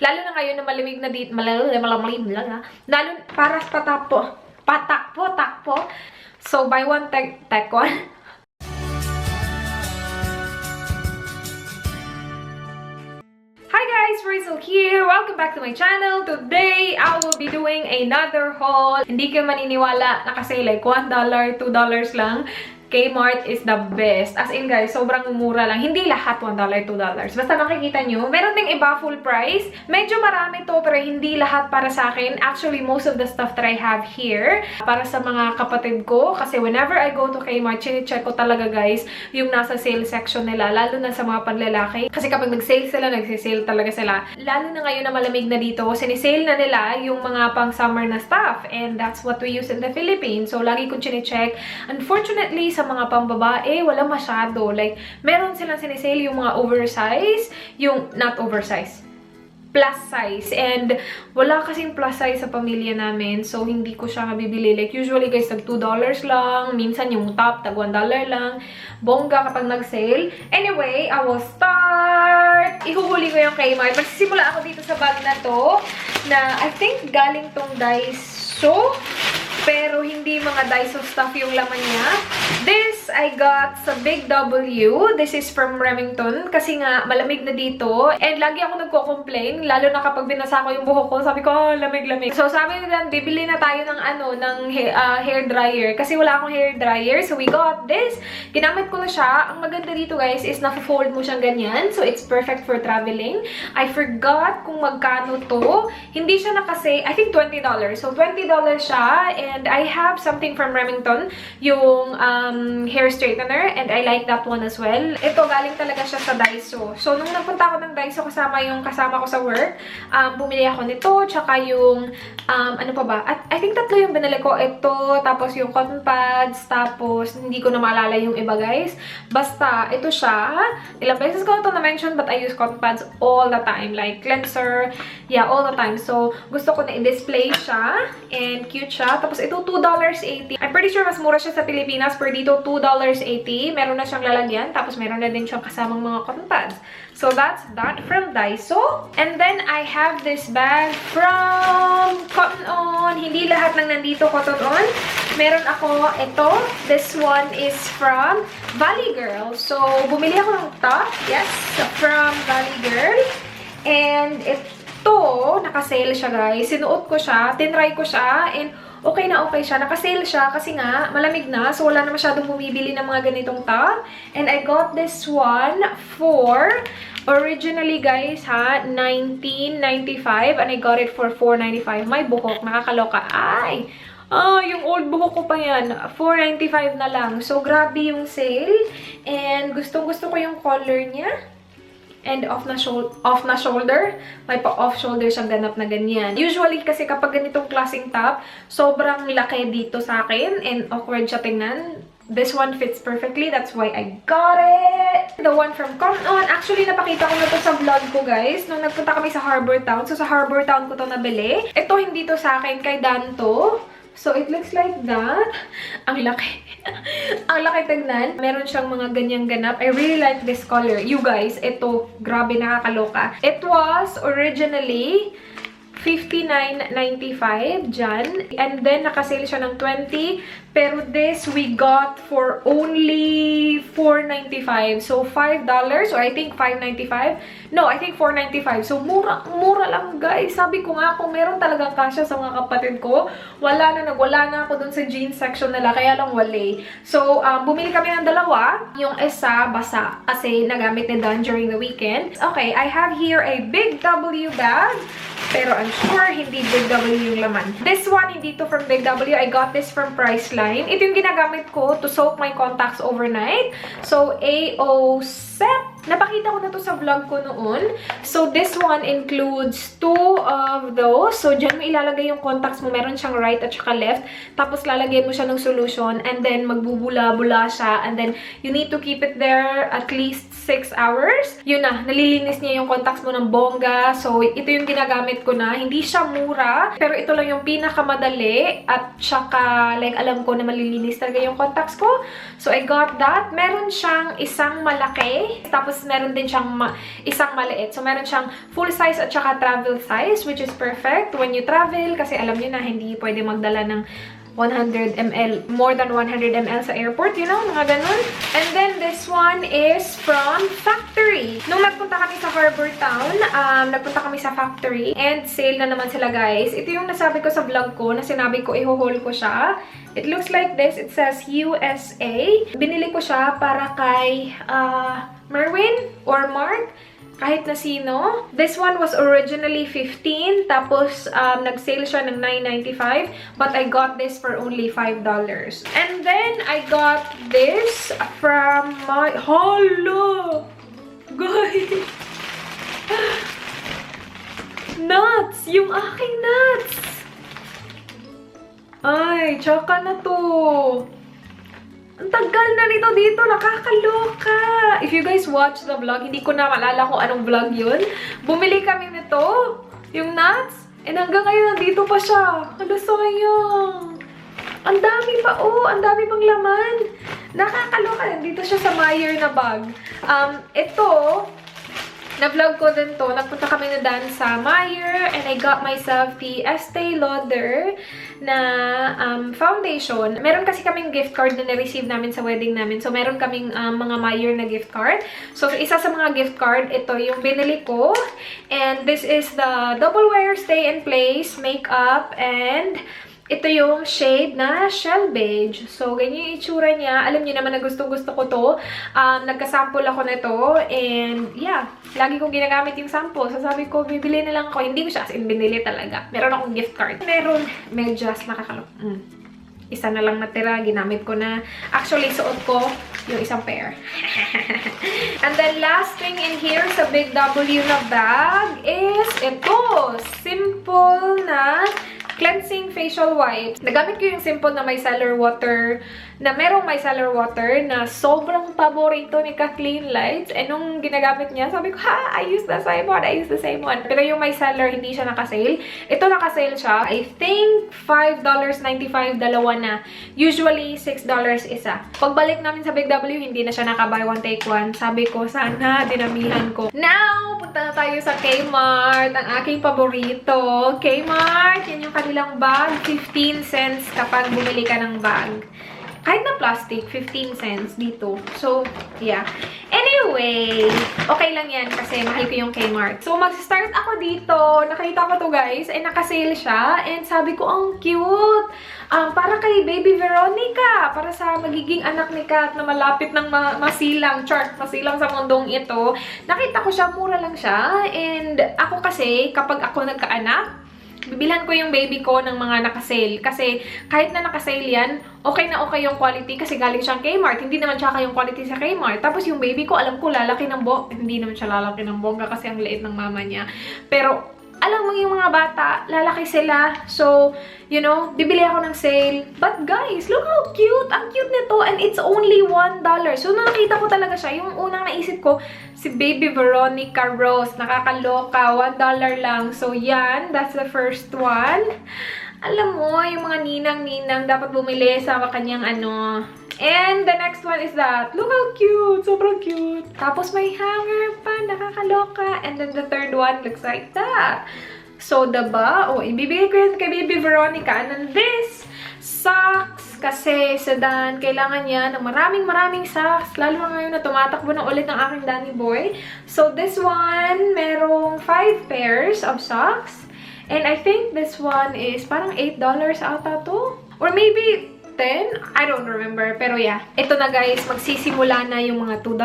Lalo na ngayon na malamig na dito, malamig lang ha. Lalo para patakpo. So, buy one, take one. Hi guys, Rizal here. Welcome back to my channel. Today, I will be doing another haul. Hindi ka maniniwala na kasi like $1, $2 lang. Kmart is the best. As in guys, sobrang mura lang. Hindi lahat $1, $2. Basta makikita nyo. Meron ding iba full price. Medyo marami to pero hindi lahat para sa akin. Actually, most of the stuff that I have here para sa mga kapatid ko. Kasi whenever I go to Kmart, chine-check ko talaga guys yung nasa sale section nila. Lalo na sa mga panlalaki. Kasi kapag nag-sale sila, nagsisale talaga sila. Lalo na ngayon na malamig na dito, sinisale na nila yung mga pang summer na stuff. And that's what we use in the Philippines. So, lagi kong chine-check. Unfortunately, sa mga pambabae, wala masyado. Like, meron silang sinisale yung mga oversize, yung not oversize, plus size. And wala kasing plus size sa pamilya namin. So, hindi ko siya mabibili. Like, usually guys, tag $2 lang. Minsan yung top, tag $1 lang. Bongga kapag nag-sale. Anyway, I will start. Ihuhuli ko yung Kmart. Magsisimula ako dito sa bag na to. Na, I think, galing tong Daiso. Pero hindi mga Daiso stuff yung laman niya. This, I got sa Big W. This is from Remington. Kasi nga, malamig na dito. And lagi ako nagko-complain. Lalo na kapag binasa ko yung buhok ko. Sabi ko, oh, lamig-lamig. So, sabi nila, bibili na tayo ng hair dryer. Kasi wala akong hair dryer. So, we got this. Ginamit ko na siya. Ang maganda dito, guys, is na-fold mo siyang ganyan. So, it's perfect for traveling. I forgot kung magkano to. Hindi siya nakasay. I think $20. So, $20 siya. And I have something from Remington, yung hair straightener, and I like that one as well. Ito, galing talaga siya sa Daiso. So, nung nagpunta ako ng Daiso kasama ko sa work, bumili ako nito, tsaka yung, ano pa ba? At I think tatlo yung binili ko. Ito, tapos yung cotton pads, tapos hindi ko na maalala yung iba, guys. Basta, ito siya. Ilang beses ko ito na-mention, but I use cotton pads all the time. Like, cleanser, yeah, all the time. So, gusto ko na i-display siya, and cute siya. Tapos, ito, $2.80. I'm pretty sure mas mura siya sa Pilipinas. Per dito, $2.80. Meron na siyang lalagyan. Tapos, meron na din siyang kasamang mga cotton pads. So, that's that from Daiso. And then, I have this bag from Cotton On. Hindi lahat ng nandito Cotton On. Meron ako ito. This one is from Valley Girl. So, bumili ako ng top. Yes, from Valley Girl. And ito, nakasale siya guys. Sinuot ko siya. Tinry ko siya. And okay na okay siya. Nakasale siya kasi nga, malamig na. So, wala na masyadong bumibili ng mga ganitong top. And I got this one for, originally guys ha, $19.95. And I got it for $4.95. May buhok. Nakakaloka. Ay! Yung old buhok ko pa yan. $4.95 na lang. So, grabe yung sale. And gustong-gusto ko yung color niya. And off na shoulder. May pa-off shoulder siyang ganap na ganyan. Usually, kasi kapag ganitong klaseng top, sobrang laki dito sa akin. And awkward siya tingnan. This one fits perfectly. That's why I got it. The one from Cotton On. Actually, napakita ko na to sa vlog ko, guys. Nung nagpunta kami sa Harbor Town. So, sa Harbor Town ko to nabili. Ito, hindi to sa akin. Kay Dan to. So, it looks like that. Ang laki. Ang laki tignan. Meron siyang mga ganyang ganap. I really like this color. You guys, ito, grabe nakakaloka. It was originally $59.95 dyan. And then, nakasale siya ng $20. Pero this, we got for only $4.95. So, $5. Or I think $5.95. No, I think $4.95. So, mura lang, guys. Sabi ko nga, kung meron talagang kasya sa mga kapatid ko, wala na ako dun sa jeans section nila. Kaya lang wala. So, bumili kami ng dalawa. Yung isa, basa. Kasi nagamit ni Don during the weekend. Okay, I have here a Big W bag. Pero I'm sure hindi Big W yung laman. This one, hindi to from Big W. I got this from Priceline. Ito yung ginagamit ko to soak my contacts overnight. So, AO-SEP. Napakita ko na to sa vlog ko noon. So, this one includes 2 of those. So, dyan mo ilalagay yung contacts mo. Meron siyang right at saka left. Tapos, lalagay mo siya ng solution. And then, magbubula-bula siya. And then, you need to keep it there at least 6 hours. Yun na, nalilinis niya yung contacts mo ng bongga. So, ito yung ginagamit ko na. Hindi siya mura. Pero ito lang yung pinakamadali. At saka, like, alam ko na malilinis talaga yung contacts ko. So, I got that. Meron siyang isang malaki. Tapos, Tapos, meron din siyang isang maliit. So, meron siyang full size at saka travel size, which is perfect when you travel. Kasi alam niyo na, hindi pwede magdala ng 100 ml, more than 100 ml sa airport, you know, mga ganun. And then, this one is from Factory. Nung nagpunta kami sa Harbor Town, nagpunta kami sa Factory, and sale na naman sila, guys. Ito yung nasabi ko sa vlog ko, na sinabi ko, i-haul ko siya. It looks like this. It says USA. Binili ko siya para kay Merwin or Mark. Kahit na sino. This one was originally 15. Tapos, nag-sale siya ng $9.95. But I got this for only $5. And then, I got this from my... Hala! Guys! Nuts! Yung aking nuts! Ay, tsaka na to. Ang tagal na nito dito, nakakaloka. If you guys watch the vlog, hindi ko na maalala kung anong vlog yun. Bumili kami nito, yung nuts, and hanggang ngayon nandito pa siya. Hala, sayang. Ang dami pa, oh, ang dami pang laman. Nakakaloka, nandito siya sa Meijer na bag. Ito, na-vlog ko din to. Nagpunta kami na dan sa Meijer and I got myself the Estee Lauder na foundation. Meron kasi kaming gift card na na-receive namin sa wedding namin. So, meron kaming mga Meijer na gift card. So, isa sa mga gift card, ito yung binili ko. And this is the Double Wear Stay in Place Makeup, and ito yung shade na Shell Beige. So, ganyan yung itsura niya. Alam niyo naman na gustong-gusto ko to. Nagka-sample ako nito. And, yeah. Lagi kong ginagamit yung sample. So, sabi ko, bibili na lang ako. Hindi ko siya as in binili talaga. Meron akong gift card. Meron medyas. Nakakalok. Isa na lang natira. Ginamit ko na. Actually, suot ko yung isang pair. And then, last thing in here sa Big W na bag is ito. Simple na cleansing facial wipes. Nagamit ko yung simple na micellar water, na merong micellar water na sobrang paborito ni Kathleen Lights. And nung ginagamit niya, sabi ko, ha, I use the same one, I use the same one. Pero yung micellar, hindi siya nakasale. Ito nakasale siya. I think $5.95 dalawa na. Usually, $6 isa. Pagbalik namin sa Big W, hindi na siya naka-buy one take one. Sabi ko, sana dinamihan ko. Now, punta na tayo sa Kmart. Ang aking paborito. Kmart, yan yung kanilang bag. 15 cents kapag bumili ka ng bag. Kahit na plastic, 15 cents dito. So, yeah. Anyway, okay lang yan kasi mahal ko yung Kmart. So, mag-start ako dito. Nakita ko to, guys. Ay, nakasale siya. And sabi ko, ang cute. Para kay Baby Veronica. Para sa magiging anak ni Kat na malapit ng masilang. Chart, masilang sa mundong ito. Nakita ko siya, mura lang siya. And ako kasi, kapag ako nagkaanak, bibilhan ko yung baby ko ng mga nakasale. Kasi kahit na nakasale yan, okay na okay yung quality kasi galing siyang Kmart. Hindi naman siya yung quality sa Kmart. Tapos yung baby ko, alam ko, lalaki ng hindi naman siya lalaki ng bongga kasi ang liit ng mama niya. Pero alam mo yung mga bata, lalaki sila. So, you know, bibili ako ng sale. But guys, look how cute! Ang cute nito and it's only $1. So, nung nakita ko talaga siya, yung unang naisip ko, si Baby Veronica Rose. Nakakaloka, $1 lang. So, yan. That's the first one. Alam mo, yung mga ninang-ninang dapat bumili sa kanyang ano. And the next one is that. Look how cute! Sobrang cute! Tapos may hanger pa. Nakakaloka. And then the third one looks like that. So, diba? O, ibibigay ko yun kay Baby Veronica. And then this, socks. Kasi sa Dan, kailangan niya ng maraming socks. Lalo na ngayon na tumatakbo na ulit ng aking Danny boy. So, this one, merong 5 pairs of socks. And I think this one is parang $8 ata to. Or maybe 10? I don't remember. Pero yeah. Ito na guys, magsisimula na yung mga $2,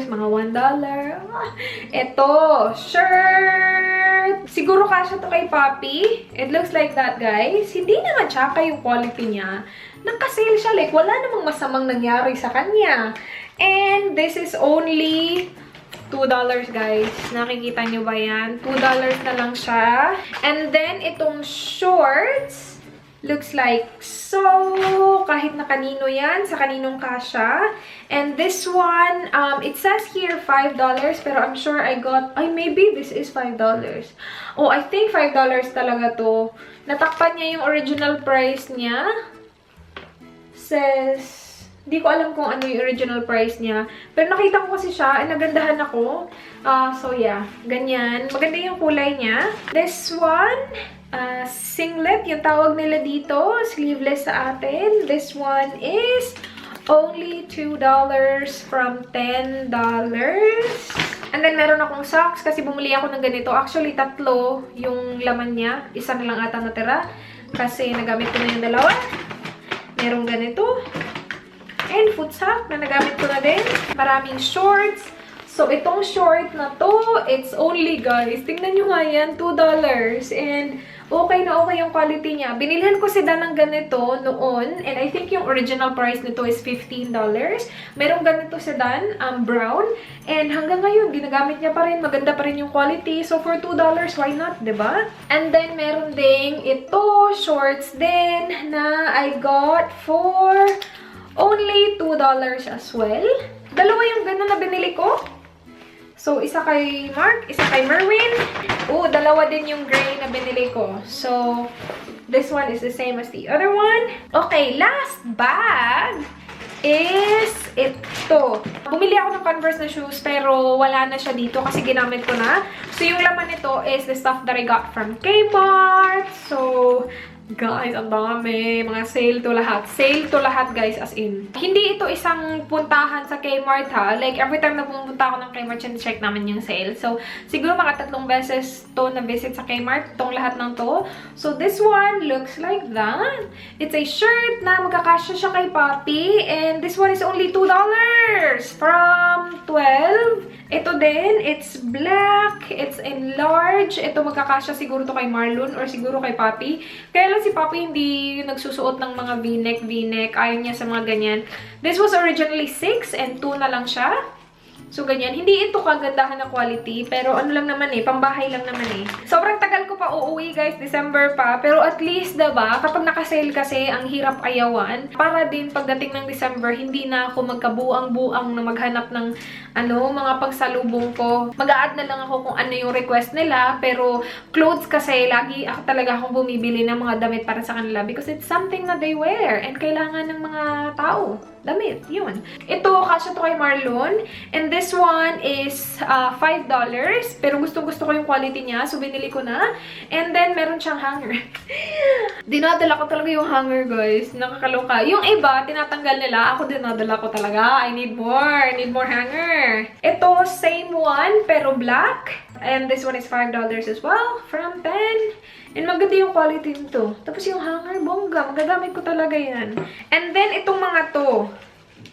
mga $1. Ito, shirt! Siguro kasya to kay Papi. It looks like that, guys. Hindi naman tsaka yung quality niya. Nagka-sale siya. Like, wala namang masamang nangyari sa kanya. And this is only $2, guys. Nakikita nyo ba yan? $2 na lang siya. And then, itong shorts, looks like so. Kahit na kanino yan, sa kaninong kasya. And this one, it says here $5, pero I'm sure I got, maybe this is $5. Oh, I think $5 talaga to. Natakpan niya yung original price niya. Says Hindi ko alam kung ano yung original price niya. Pero nakita ko kasi siya, nagandahan ako. So yeah, ganyan. Maganda yung kulay niya. This one, singlet, yung tawag nila dito. Sleeveless sa atin. This one is only $2 from $10. And then, meron akong socks kasi bumili ako ng ganito. Actually, 3 yung laman niya. Isa na lang ata natira. Kasi nagamit ko na yung dalawa. Merong ganito. And foot sock na nagamit ko na din. Maraming shorts. So, itong short na to, it's only, guys, tingnan nyo nga yan, $2. And okay na okay yung quality niya. Binilhan ko si Dan ng ganito noon. And I think yung original price nito is $15. Merong ganito si Dan, brown. And hanggang ngayon, ginagamit niya pa rin. Maganda pa rin yung quality. So, for $2, why not, diba? And then, meron ding ito, shorts din, na I got for only $2 as well. Dalawa yung gano'n na binili ko. So, isa kay Mark, isa kay Merwin. Dalawa din yung gray na binili ko. So, this one is the same as the other one. Okay, last bag is ito. Bumili ako ng Converse na shoes pero wala na siya dito kasi ginamit ko na. So, yung laman nito is the stuff that I got from Kmart. So, guys, ang dami. Mga sale to lahat. Sale to lahat, guys, as in. Hindi ito isang puntahan sa Kmart, ha. Like, every time na pumunta ako ng Kmart, check namin yung sale. So, siguro mga 3 beses to na visit sa Kmart, itong lahat ng to. So, this one looks like that. It's a shirt na magkakasya siya kay Papi. And this one is only $2 from 12. Ito din, it's black. It's in large. Ito magkakasya siguro to kay Marlon or siguro kay Papi. Kaya lang si Papi hindi nagsusuot ng mga v-neck. Ayaw niya sa mga ganyan. This was originally 6 and 2 na lang siya. So, ganyan. Hindi ito kagandahan na quality. Pero ano lang naman eh. Pambahay lang naman eh. Sobrang tagal ko pa uuwi, guys. December pa. Pero at least, diba? Kapag nakasale kasi, ang hirap ayawan. Para din pagdating ng December, hindi na ako magkabuang-buang na maghanap ng mga pagsalubong ko. Mag-a-add na lang ako kung ano yung request nila. Pero clothes kasi, lagi ako talaga akong bumibili ng mga damit para sa kanila. Because it's something na they wear. And kailangan ng mga tao. Damit. Yun. Ito, kasya to kay Marlon. And this one is $5. Pero gustong-gusto ko yung quality niya. So, binili ko na. And then, meron siyang hanger. Dinadala ko talaga yung hanger, guys. Nakakaloka. Yung iba, tinatanggal nila. Ako dinadala ko talaga. I need more. I need more hanger. Ito, same one, pero black. And this one is $5 as well. From 10. And maganda yung quality nito. Tapos yung hanger, bongga. Magagamit ko talaga yan. And then, itong mga to.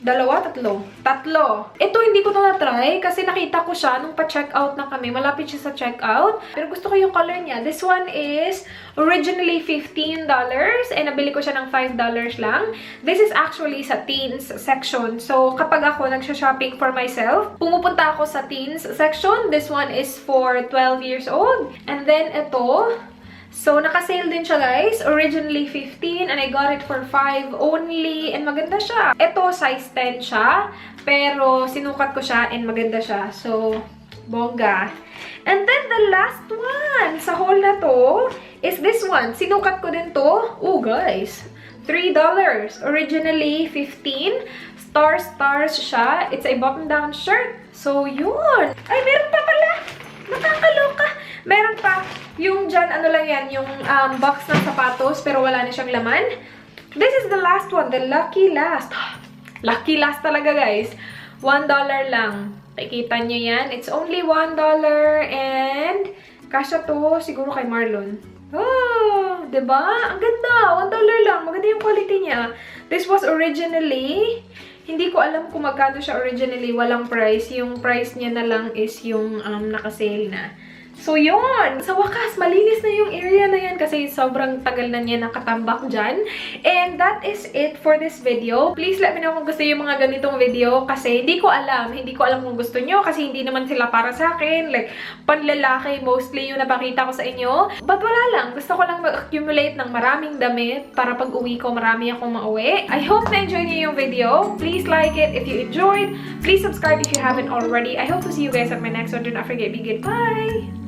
2, 3. 3. Ito, hindi ko na na-try kasi nakita ko siya nung pa-checkout na kami. Malapit siya sa checkout. Pero gusto ko yung color niya. This one is originally $15 and nabili ko siya ng $5 lang. This is actually sa teens section. So, kapag ako nagsha-shopping for myself, pumupunta ako sa teens section. This one is for 12 years old. And then, ito. So, naka-sale din siya, guys. Originally 15 and I got it for 5 only. And maganda siya. Ito, size 10 siya. Pero, sinukat ko siya and maganda siya. So, bongga. And then, the last one sa haul na to is this one. Sinukat ko din to. Guys. $3. Originally 15. Stars siya. It's a button-down shirt. So, yun. Ay, meron pa pala. Nakakaloka. Meron pa. Yung dyan, ano lang yan, yung box ng sapatos, pero wala na siyang laman. This is the last one, the Lucky Last. Lucky Last talaga, guys. $1 lang. Nakikita nyo yan. It's only $1 and kasya to siguro kay Marlon. Oh, diba? Ang ganda. $1 lang. Maganda yung quality niya. This was originally, hindi ko alam kung magkano siya originally. Walang price. Yung price niya na lang is yung nakasale na. So, yun. Sa wakas, malinis na yung area na yan kasi sobrang tagal na niya nakatambak dyan. And that is it for this video. Please let me know kung gusto yung mga ganitong video kasi hindi ko alam. Hindi ko alam kung gusto nyo kasi hindi naman sila para sa akin. Like, panlalaki mostly yung napakita ko sa inyo. But wala lang. Gusto ko lang mag-accumulate ng maraming damit para pag uwi ko, marami akong mauwi. I hope na-enjoy niyo yung video. Please like it if you enjoyed. Please subscribe if you haven't already. I hope to see you guys at my next one. Do not forget, be good. Bye!